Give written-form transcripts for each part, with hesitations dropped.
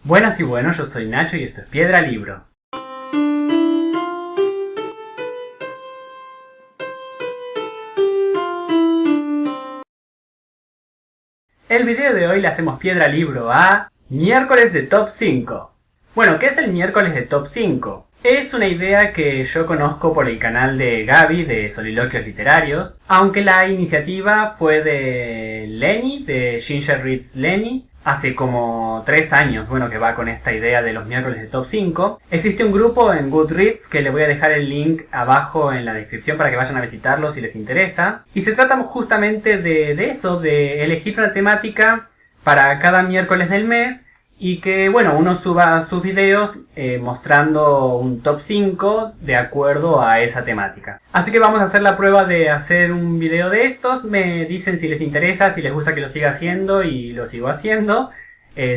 Buenas y buenos, yo soy Nacho y esto es Piedra Libro. El video de hoy le hacemos Piedra Libro a miércoles de Top 5. Bueno, ¿qué es el miércoles de Top 5? Es una idea que yo conozco por el canal de Gaby de Soliloquios Literarios, aunque la iniciativa fue de Lenny, de Ginger Reads Lenny, hace como 3 años, que va con esta idea de los miércoles de Top 5. Existe un grupo en Goodreads que le voy a dejar el link abajo en la descripción para que vayan a visitarlo si les interesa. Y se trata justamente de eso, de elegir una temática para cada miércoles del mes y que, uno suba sus videos mostrando un top 5 de acuerdo a esa temática. Así que vamos a hacer la prueba de hacer un video de estos. Me dicen si les interesa, si les gusta que lo siga haciendo y lo sigo haciendo.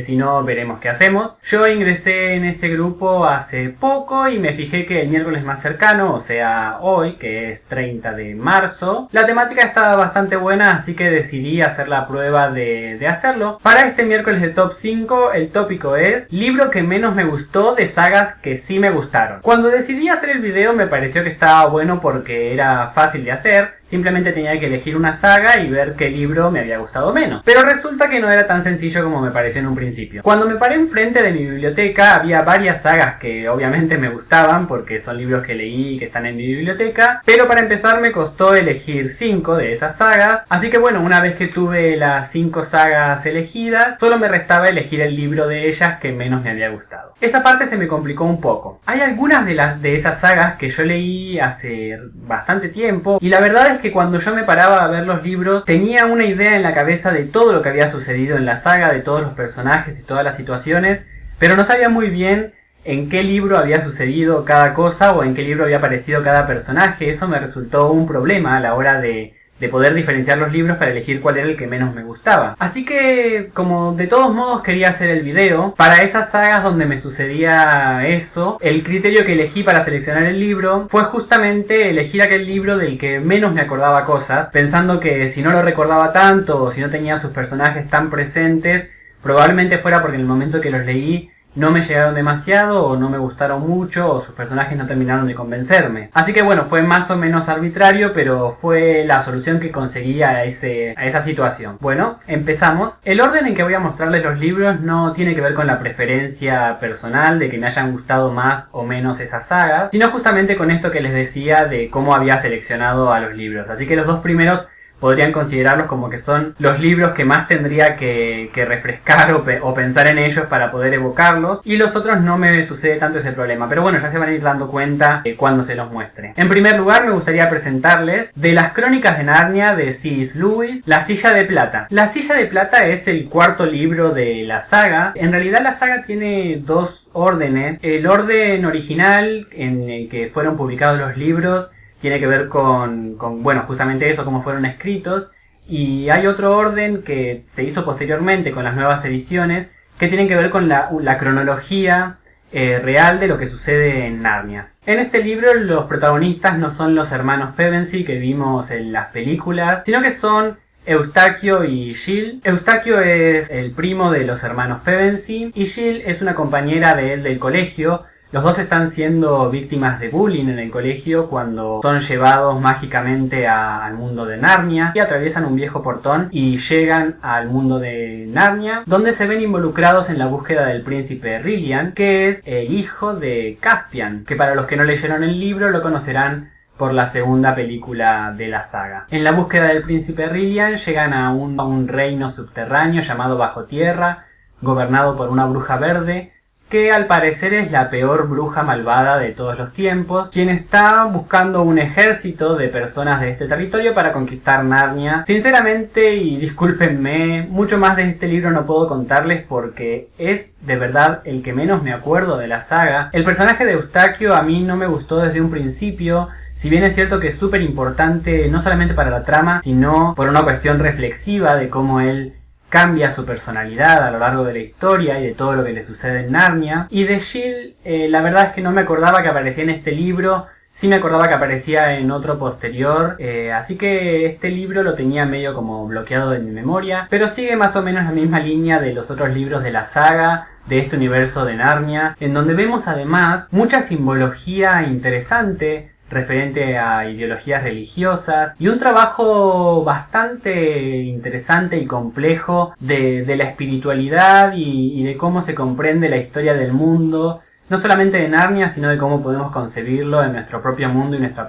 Si no, veremos qué hacemos. Yo ingresé en ese grupo hace poco y me fijé que el miércoles más cercano, o sea hoy, que es 30 de marzo, la temática estaba bastante buena, así que decidí hacer la prueba de hacerlo. Para este miércoles de Top 5, el tópico es libro que menos me gustó de sagas que sí me gustaron. Cuando decidí hacer el video me pareció que estaba bueno porque era fácil de hacer. Simplemente tenía que elegir una saga y ver qué libro me había gustado menos. Pero resulta que no era tan sencillo como me pareció en un principio. Cuando me paré enfrente de mi biblioteca había varias sagas que obviamente me gustaban porque son libros que leí y que están en mi biblioteca. Pero para empezar me costó elegir 5 de esas sagas. Así que una vez que tuve las 5 sagas elegidas, solo me restaba elegir el libro de ellas que menos me había gustado. Esa parte se me complicó un poco. Hay algunas de esas sagas que yo leí hace bastante tiempo y la verdad es que cuando yo me paraba a ver los libros tenía una idea en la cabeza de todo lo que había sucedido en la saga, de todos los personajes, de todas las situaciones, pero no sabía muy bien en qué libro había sucedido cada cosa o en qué libro había aparecido cada personaje. Eso me resultó un problema a la hora de poder diferenciar los libros para elegir cuál era el que menos me gustaba. Así que, como de todos modos quería hacer el video, para esas sagas donde me sucedía eso, el criterio que elegí para seleccionar el libro fue justamente elegir aquel libro del que menos me acordaba cosas, pensando que si no lo recordaba tanto o si no tenía sus personajes tan presentes, probablemente fuera porque en el momento que los leí no me llegaron demasiado o no me gustaron mucho o sus personajes no terminaron de convencerme. Así que fue más o menos arbitrario, pero fue la solución que conseguí a esa situación. Empezamos. El orden en que voy a mostrarles los libros no tiene que ver con la preferencia personal de que me hayan gustado más o menos esas sagas, sino justamente con esto que les decía de cómo había seleccionado a los libros. Así que los dos primeros podrían considerarlos como que son los libros que más tendría que refrescar o pensar en ellos para poder evocarlos, y los otros no me sucede tanto ese problema, pero ya se van a ir dando cuenta cuando se los muestre. En primer lugar me gustaría presentarles de las Crónicas de Narnia de C.S. Lewis, La Silla de Plata. La Silla de Plata es el cuarto libro de la saga. En realidad la saga tiene dos órdenes. El orden original en el que fueron publicados los libros tiene que ver con justamente eso, cómo fueron escritos. Y hay otro orden que se hizo posteriormente con las nuevas ediciones, que tienen que ver con la cronología real de lo que sucede en Narnia. En este libro los protagonistas no son los hermanos Pevensie que vimos en las películas, sino que son Eustaquio y Jill. Eustaquio es el primo de los hermanos Pevensie y Jill es una compañera de él del colegio. Los dos están siendo víctimas de bullying en el colegio cuando son llevados mágicamente al mundo de Narnia y atraviesan un viejo portón y llegan al mundo de Narnia, donde se ven involucrados en la búsqueda del príncipe Rilian, que es el hijo de Caspian, que para los que no leyeron el libro lo conocerán por la segunda película de la saga. En la búsqueda del príncipe Rilian llegan a un reino subterráneo llamado Bajo Tierra, gobernado por una bruja verde, que al parecer es la peor bruja malvada de todos los tiempos, quien está buscando un ejército de personas de este territorio para conquistar Narnia. Sinceramente, y discúlpenme, mucho más de este libro no puedo contarles porque es de verdad el que menos me acuerdo de la saga. El personaje de Eustaquio a mí no me gustó desde un principio. Si bien es cierto que es súper importante no solamente para la trama, sino por una cuestión reflexiva de cómo él cambia su personalidad a lo largo de la historia y de todo lo que le sucede en Narnia. Y de Jill, la verdad es que no me acordaba que aparecía en este libro. Sí me acordaba que aparecía en otro posterior, así que este libro lo tenía medio como bloqueado de mi memoria, pero sigue más o menos la misma línea de los otros libros de la saga, de este universo de Narnia, en donde vemos además mucha simbología interesante referente a ideologías religiosas y un trabajo bastante interesante y complejo de la espiritualidad y de cómo se comprende la historia del mundo, no solamente de Narnia, sino de cómo podemos concebirlo en nuestro propio mundo y nuestra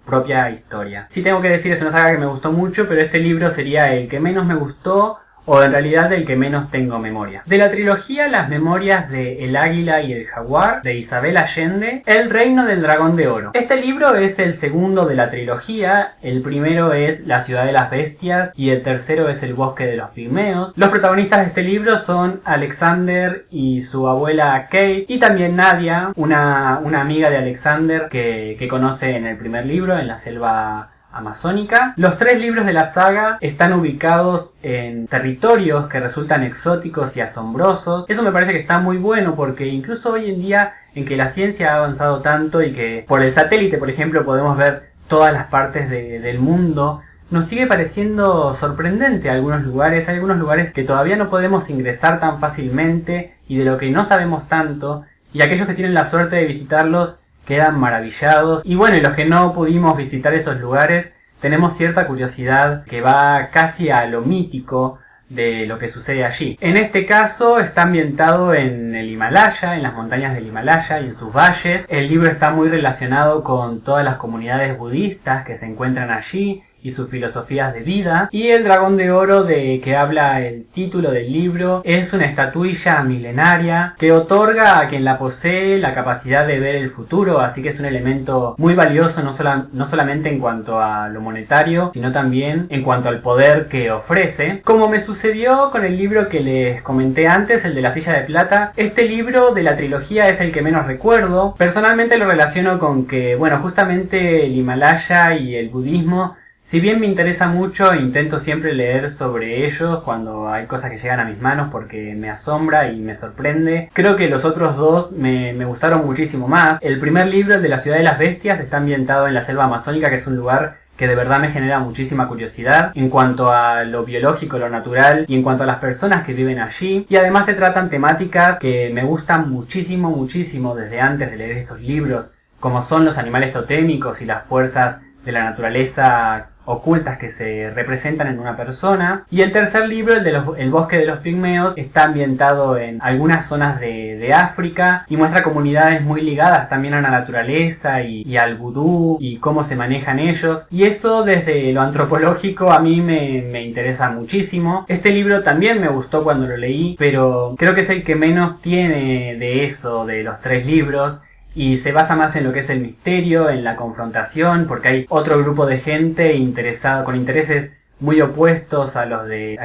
propia historia. Sí, tengo que decir, es una saga que me gustó mucho, pero este libro sería el que menos me gustó, o en realidad del que menos tengo memoria. De la trilogía Las memorias de El águila y el jaguar, de Isabel Allende, El reino del dragón de oro. Este libro es el segundo de la trilogía, el primero es La ciudad de las bestias y el tercero es El bosque de los pigmeos. Los protagonistas de este libro son Alexander y su abuela Kate, y también Nadia, una amiga de Alexander que conoce en el primer libro, en la selva amazónica. Los 3 libros de la saga están ubicados en territorios que resultan exóticos y asombrosos. Eso me parece que está muy bueno porque incluso hoy en día, en que la ciencia ha avanzado tanto y que por el satélite, por ejemplo, podemos ver todas las partes del mundo, nos sigue pareciendo sorprendente algunos lugares. Hay algunos lugares que todavía no podemos ingresar tan fácilmente y de lo que no sabemos tanto, y aquellos que tienen la suerte de visitarlos quedan maravillados. Y bueno, y los que no pudimos visitar esos lugares, tenemos cierta curiosidad que va casi a lo mítico de lo que sucede allí. En este caso está ambientado en el Himalaya, en las montañas del Himalaya y en sus valles. El libro está muy relacionado con todas las comunidades budistas que se encuentran allí y sus filosofías de vida. Y el dragón de oro de que habla el título del libro es una estatuilla milenaria que otorga a quien la posee la capacidad de ver el futuro, así que es un elemento muy valioso no solamente en cuanto a lo monetario, sino también en cuanto al poder que ofrece. Como me sucedió con el libro que les comenté antes, el de la silla de plata, este libro de la trilogía es el que menos recuerdo. Personalmente lo relaciono con que, bueno, justamente el Himalaya y el budismo, si bien me interesa mucho, intento siempre leer sobre ellos cuando hay cosas que llegan a mis manos porque me asombra y me sorprende. Creo que los otros dos me gustaron muchísimo más. El primer libro, el de la ciudad de las bestias, está ambientado en la selva amazónica, que es un lugar que de verdad me genera muchísima curiosidad en cuanto a lo biológico, lo natural y en cuanto a las personas que viven allí. Y además se tratan temáticas que me gustan muchísimo desde antes de leer estos libros, como son los animales totémicos y las fuerzas de la naturaleza ocultas que se representan en una persona. Y el tercer libro, el bosque de los pigmeos, está ambientado en algunas zonas de África y muestra comunidades muy ligadas también a la naturaleza y al vudú y cómo se manejan ellos. Y eso desde lo antropológico a mí me interesa muchísimo. Este libro también me gustó cuando lo leí, pero creo que es el que menos tiene de eso de los 3 libros. Y se basa más en lo que es el misterio, en la confrontación, porque hay otro grupo de gente interesado, con intereses muy opuestos a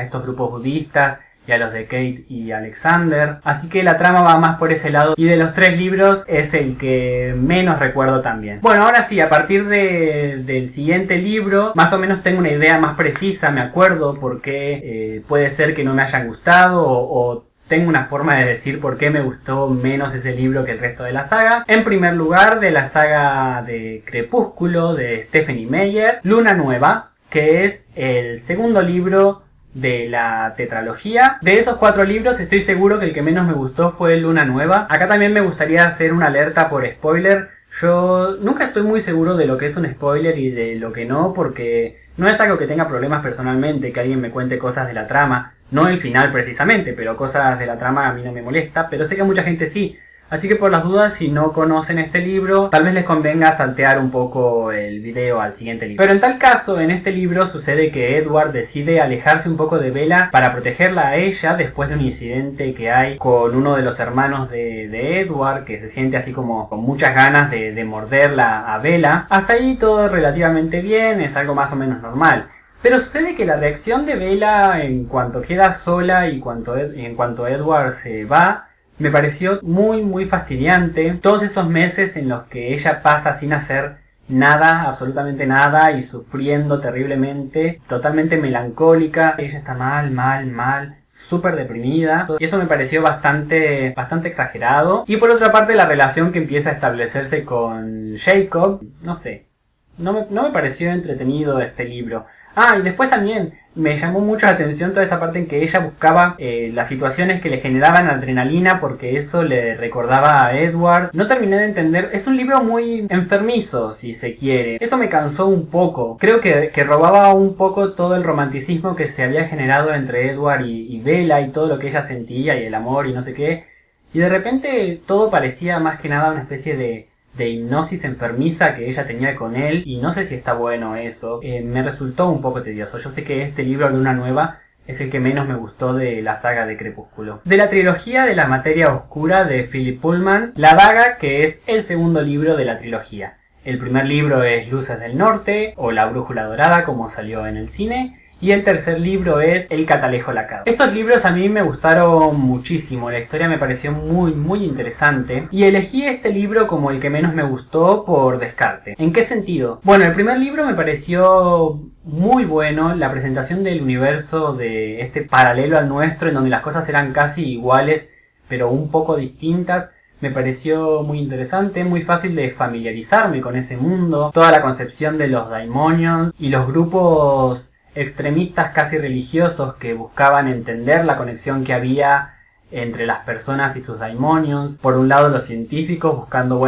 estos grupos budistas y a los de Kate y Alexander. Así que la trama va más por ese lado. Y de los 3 libros es el que menos recuerdo también. Bueno, ahora sí, a partir del siguiente libro, más o menos tengo una idea más precisa, me acuerdo, porque puede ser que no me hayan gustado o tengo una forma de decir por qué me gustó menos ese libro que el resto de la saga. En primer lugar, de la saga de Crepúsculo de Stephenie Meyer, Luna Nueva, que es el segundo libro de la tetralogía. De esos 4 libros estoy seguro que el que menos me gustó fue Luna Nueva. Acá también me gustaría hacer una alerta por spoiler. Yo nunca estoy muy seguro de lo que es un spoiler y de lo que no, porque no es algo que tenga problemas personalmente, que alguien me cuente cosas de la trama. No el final precisamente, pero cosas de la trama a mí no me molesta, pero sé que a mucha gente sí. Así que por las dudas, si no conocen este libro, tal vez les convenga saltear un poco el video al siguiente libro. Pero en tal caso, en este libro sucede que Edward decide alejarse un poco de Bella para protegerla a ella después de un incidente que hay con uno de los hermanos de Edward, que se siente así como con muchas ganas de morderla a Bella. Hasta ahí todo relativamente bien, es algo más o menos normal. Pero sucede que la reacción de Bella en cuanto queda sola y en cuanto Edward se va, me pareció muy fastidiante. Todos esos meses en los que ella pasa sin hacer nada, absolutamente nada, y sufriendo terriblemente, totalmente melancólica. Ella está mal, súper deprimida. Y eso me pareció bastante exagerado. Y por otra parte, la relación que empieza a establecerse con Jacob, no sé. No me pareció entretenido este libro. Y después también me llamó mucho la atención toda esa parte en que ella buscaba las situaciones que le generaban adrenalina porque eso le recordaba a Edward. No terminé de entender, es un libro muy enfermizo si se quiere. Eso me cansó un poco. Creo que robaba un poco todo el romanticismo que se había generado entre Edward y Bella y todo lo que ella sentía y el amor y no sé qué. Y de repente todo parecía más que nada una especie de hipnosis enfermiza que ella tenía con él, y no sé si está bueno eso. Me resultó un poco tedioso. Yo sé que este libro, Luna Nueva, es el que menos me gustó de la saga de Crepúsculo. De la trilogía de la materia oscura de Philip Pullman, La Daga, que es el segundo libro de la trilogía. El primer libro es Luces del Norte, o La Brújula Dorada, como salió en el cine. Y el tercer libro es El Catalejo Lacado. Estos libros a mí me gustaron muchísimo, la historia me pareció muy interesante. Y elegí este libro como el que menos me gustó por descarte. ¿En qué sentido? Bueno, el primer libro me pareció muy bueno, la presentación del universo de este paralelo al nuestro, en donde las cosas eran casi iguales, pero un poco distintas. Me pareció muy interesante, muy fácil de familiarizarme con ese mundo. Toda la concepción de los daimonions y los grupos extremistas casi religiosos que buscaban entender la conexión que había entre las personas y sus daimonios. Por un lado los científicos buscando,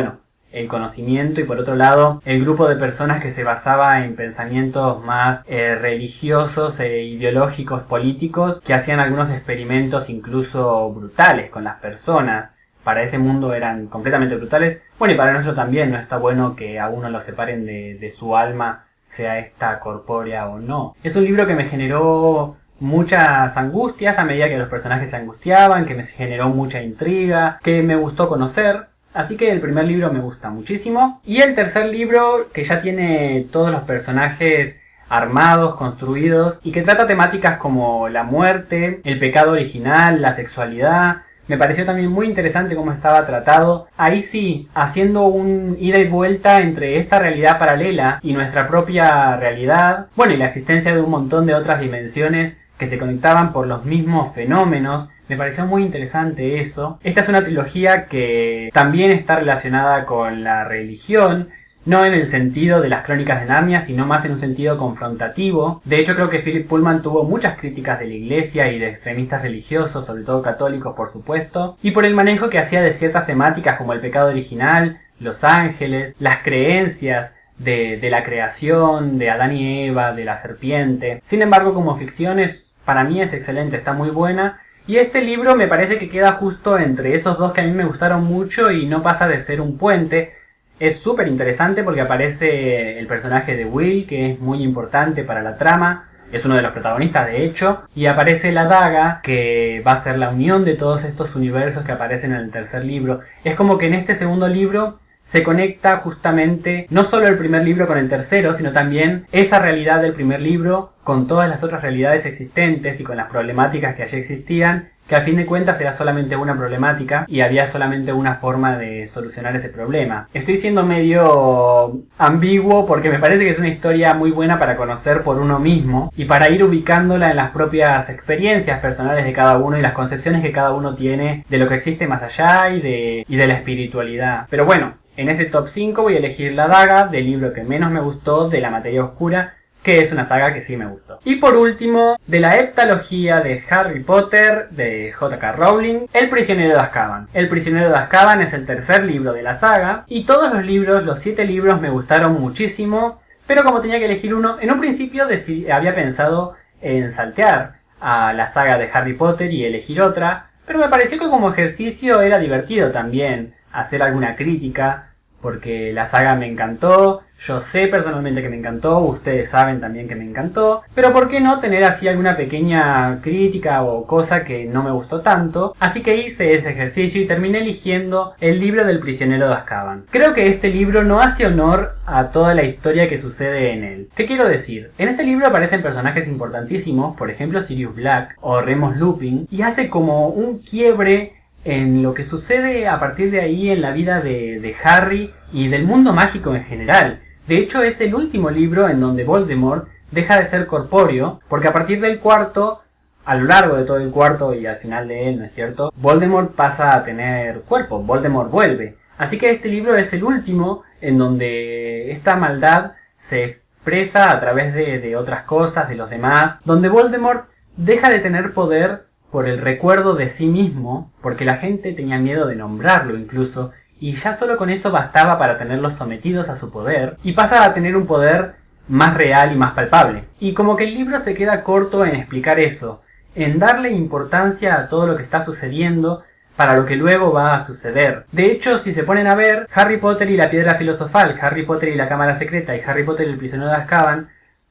el conocimiento, y por otro lado el grupo de personas que se basaba en pensamientos más religiosos e ideológicos políticos, que hacían algunos experimentos incluso brutales con las personas. Para ese mundo eran completamente brutales. Bueno, y para nosotros también no está bueno que a uno lo separen de su alma, sea esta corpórea o no. Es un libro que me generó muchas angustias a medida que los personajes se angustiaban, que me generó mucha intriga, que me gustó conocer. Así que el primer libro me gusta muchísimo. Y el tercer libro, que ya tiene todos los personajes armados, construidos, y que trata temáticas como la muerte, el pecado original, la sexualidad. Me pareció también muy interesante cómo estaba tratado. Ahí sí, haciendo un ida y vuelta entre esta realidad paralela y nuestra propia realidad. Y la existencia de un montón de otras dimensiones que se conectaban por los mismos fenómenos. Me pareció muy interesante eso. Esta es una trilogía que también está relacionada con la religión. No en el sentido de las Crónicas de Narnia, sino más en un sentido confrontativo. De hecho, creo que Philip Pullman tuvo muchas críticas de la iglesia y de extremistas religiosos, sobre todo católicos, por supuesto, y por el manejo que hacía de ciertas temáticas como el pecado original, los ángeles, las creencias de la creación, de Adán y Eva, de la serpiente. Sin embargo, como ficción para mí es excelente, está muy buena. Y este libro me parece que queda justo entre esos dos que a mí me gustaron mucho y no pasa de ser un puente. Es súper interesante porque aparece el personaje de Will, que es muy importante para la trama. Es uno de los protagonistas, de hecho. Y aparece la daga, que va a ser la unión de todos estos universos que aparecen en el tercer libro. Es como que en este segundo libro se conecta justamente no solo el primer libro con el tercero, sino también esa realidad del primer libro con todas las otras realidades existentes y con las problemáticas que allí existían, que a fin de cuentas era solamente una problemática y había solamente una forma de solucionar ese problema. Estoy siendo medio ambiguo porque me parece que es una historia muy buena para conocer por uno mismo y para ir ubicándola en las propias experiencias personales de cada uno y las concepciones que cada uno tiene de lo que existe más allá y de la espiritualidad. Pero bueno, en ese top 5 voy a elegir La Daga, del libro que menos me gustó de la materia oscura, que es una saga que sí me gustó. Y por último, de la heptalogía de Harry Potter de J.K. Rowling, El prisionero de Azkaban. El prisionero de Azkaban es el tercer libro de la saga, y todos los libros, los 7 libros, me gustaron muchísimo, pero como tenía que elegir uno, en un principio había pensado en saltear a la saga de Harry Potter y elegir otra, pero me pareció que como ejercicio era divertido también hacer alguna crítica, porque la saga me encantó, yo sé personalmente que me encantó, ustedes saben también que me encantó, pero ¿por qué no tener así alguna pequeña crítica o cosa que no me gustó tanto? Así que hice ese ejercicio y terminé eligiendo el libro del prisionero de Azkaban. Creo que este libro no hace honor a toda la historia que sucede en él. ¿Qué quiero decir? En este libro aparecen personajes importantísimos, por ejemplo Sirius Black o Remus Lupin, y hace como un quiebre en lo que sucede a partir de ahí en la vida de Harry y del mundo mágico en general. De hecho, es el último libro en donde Voldemort deja de ser corpóreo, porque a partir del cuarto, a lo largo de todo el cuarto y al final de él, ¿no es cierto?, Voldemort pasa a tener cuerpo, Voldemort vuelve. Así que este libro es el último en donde esta maldad se expresa a través de otras cosas, de los demás, donde Voldemort deja de tener poder por el recuerdo de sí mismo, porque la gente tenía miedo de nombrarlo incluso, y ya solo con eso bastaba para tenerlos sometidos a su poder, y pasa a tener un poder más real y más palpable. Y como que el libro se queda corto en explicar eso, en darle importancia a todo lo que está sucediendo para lo que luego va a suceder. De hecho, si se ponen a ver, Harry Potter y la Piedra Filosofal, Harry Potter y la Cámara Secreta y Harry Potter y el Prisionero de Azkaban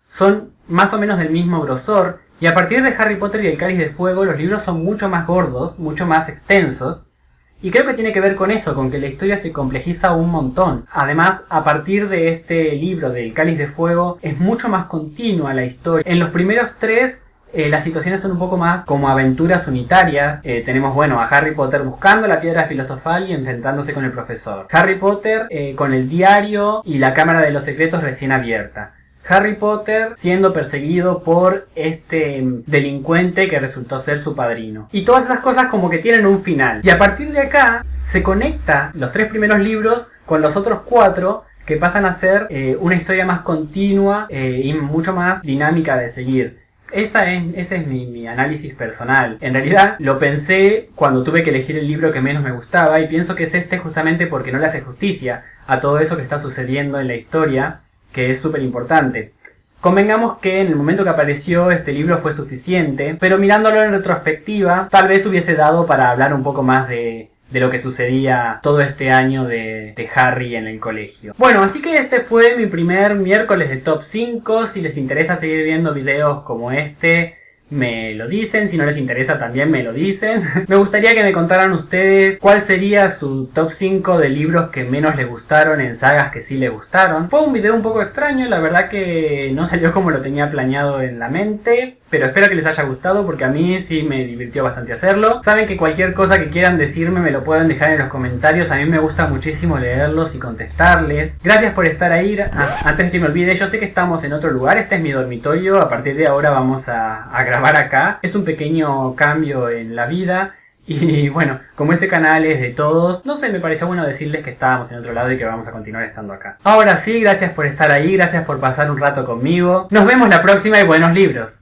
son más o menos del mismo grosor, y a partir de Harry Potter y el Cáliz de Fuego los libros son mucho más gordos, mucho más extensos, y creo que tiene que ver con eso, con que la historia se complejiza un montón. Además, a partir de este libro del Cáliz de Fuego es mucho más continua la historia. En los primeros tres las situaciones son un poco más como aventuras unitarias. Tenemos, a Harry Potter buscando la Piedra Filosofal y enfrentándose con el profesor. Harry Potter con el diario y la Cámara de los Secretos recién abierta. Harry Potter siendo perseguido por este delincuente que resultó ser su padrino. Y todas esas cosas como que tienen un final. Y a partir de acá se conecta los tres primeros libros con los otros cuatro, que pasan a ser una historia más continua y mucho más dinámica de seguir. Ese es mi análisis personal. En realidad lo pensé cuando tuve que elegir el libro que menos me gustaba, y pienso que es este justamente porque no le hace justicia a todo eso que está sucediendo en la historia, que es súper importante. Convengamos que en el momento que apareció este libro fue suficiente, pero mirándolo en retrospectiva, tal vez hubiese dado para hablar un poco más de lo que sucedía todo este año de Harry en el colegio. Bueno, así que este fue mi primer miércoles de Top 5. Si les interesa seguir viendo videos como este, me lo dicen. Si no les interesa, también me lo dicen. Me gustaría que me contaran ustedes cuál sería su top 5 de libros que menos les gustaron en sagas que sí les gustaron. Fue un video un poco extraño, la verdad que no salió como lo tenía planeado en la mente, pero espero que les haya gustado porque a mí sí me divirtió bastante hacerlo. Saben que cualquier cosa que quieran decirme me lo pueden dejar en los comentarios. A mí me gusta muchísimo leerlos y contestarles. Gracias por estar ahí. Antes de que me olvide, yo sé que estamos en otro lugar. Este es mi dormitorio. A partir de ahora vamos a grabar acá. Es un pequeño cambio en la vida. Y bueno, como este canal es de todos, no sé, me pareció bueno decirles que estábamos en otro lado y que vamos a continuar estando acá. Ahora sí, gracias por estar ahí, gracias por pasar un rato conmigo. Nos vemos la próxima y buenos libros.